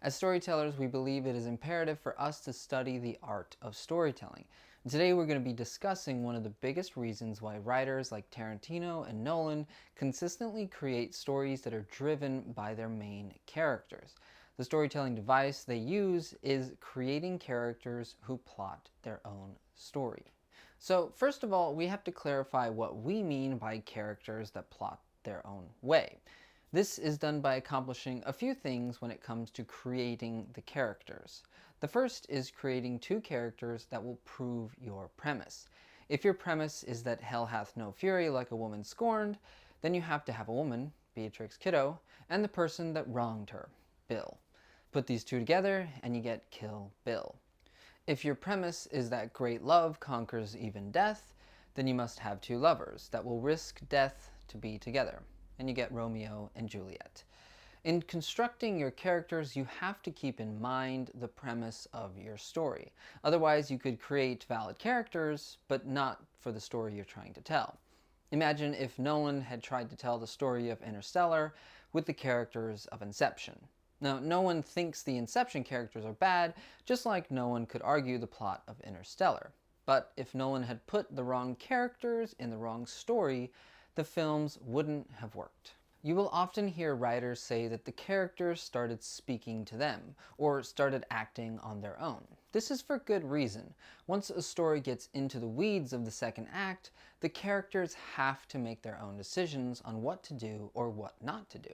As storytellers, we believe it is imperative for us to study the art of storytelling. And today we're going to be discussing one of the biggest reasons why writers like Tarantino and Nolan consistently create stories that are driven by their main characters. The storytelling device they use is creating characters who plot their own story. So first of all, we have to clarify what we mean by characters that plot their own way. This is done by accomplishing a few things when it comes to creating the characters. The first is creating two characters that will prove your premise. If your premise is that hell hath no fury like a woman scorned, then you have to have a woman, Beatrix Kiddo, and the person that wronged her, Bill. Put these two together and you get Kill Bill. If your premise is that great love conquers even death, then you must have two lovers that will risk death to be together, and you get Romeo and Juliet. In constructing your characters, you have to keep in mind the premise of your story. Otherwise, you could create valid characters, but not for the story you're trying to tell. Imagine if Nolan had tried to tell the story of Interstellar with the characters of Inception. Now, no one thinks the Inception characters are bad, just like no one could argue the plot of Interstellar. But if Nolan had put the wrong characters in the wrong story, the films wouldn't have worked. You will often hear writers say that the characters started speaking to them, or started acting on their own. This is for good reason. Once a story gets into the weeds of the second act, the characters have to make their own decisions on what to do or what not to do.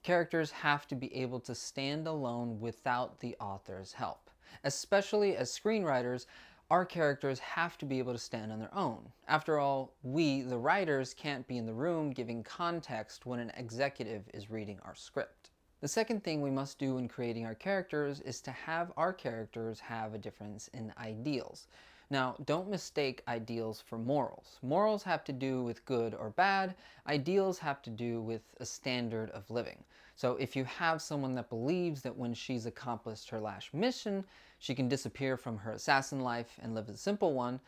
Characters have to be able to stand alone without the author's help. Especially as screenwriters, our characters have to be able to stand on their own. After all, we, the writers, can't be in the room giving context when an executive is reading our script. The second thing we must do in creating our characters is to have our characters have a difference in ideals. Now, don't mistake ideals for morals. Morals have to do with good or bad. Ideals have to do with a standard of living. So if you have someone that believes that when she's accomplished her last mission, she can disappear from her assassin life and live a simple one,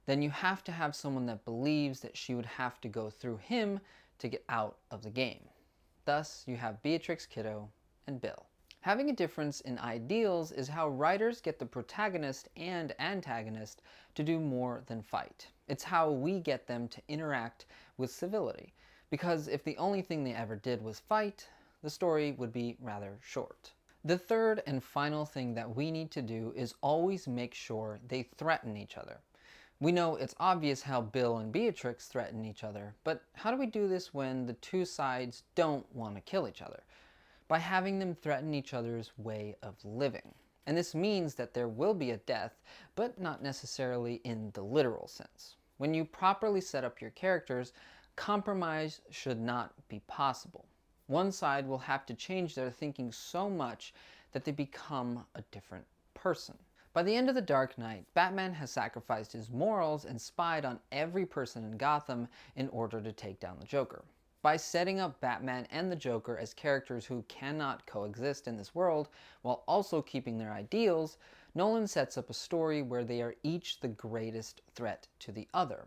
then you have to have someone that believes that she would have to go through him to get out of the game. Thus, you have Beatrix Kiddo and Bill. Having a difference in ideals is how writers get the protagonist and antagonist to do more than fight. It's how we get them to interact with civility. Because if the only thing they ever did was fight, the story would be rather short. The third and final thing that we need to do is always make sure they threaten each other. We know it's obvious how Bill and Beatrix threaten each other, but how do we do this when the two sides don't want to kill each other? By having them threaten each other's way of living. And this means that there will be a death, but not necessarily in the literal sense. When you properly set up your characters, compromise should not be possible. One side will have to change their thinking so much that they become a different person. By the end of The Dark Knight, Batman has sacrificed his morals and spied on every person in Gotham in order to take down the Joker. By setting up Batman and the Joker as characters who cannot coexist in this world while also keeping their ideals, Nolan sets up a story where they are each the greatest threat to the other.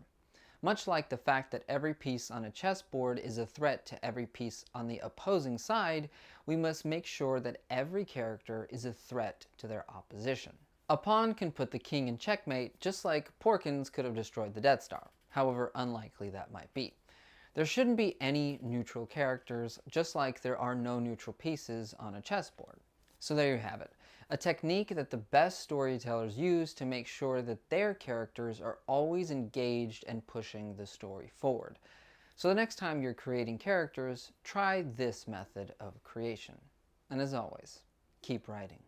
Much like the fact that every piece on a chessboard is a threat to every piece on the opposing side, we must make sure that every character is a threat to their opposition. A pawn can put the king in checkmate just like Porkins could have destroyed the Death Star, however unlikely that might be. There shouldn't be any neutral characters, just like there are no neutral pieces on a chessboard. So there you have it, a technique that the best storytellers use to make sure that their characters are always engaged and pushing the story forward. So the next time you're creating characters, try this method of creation. And as always, keep writing.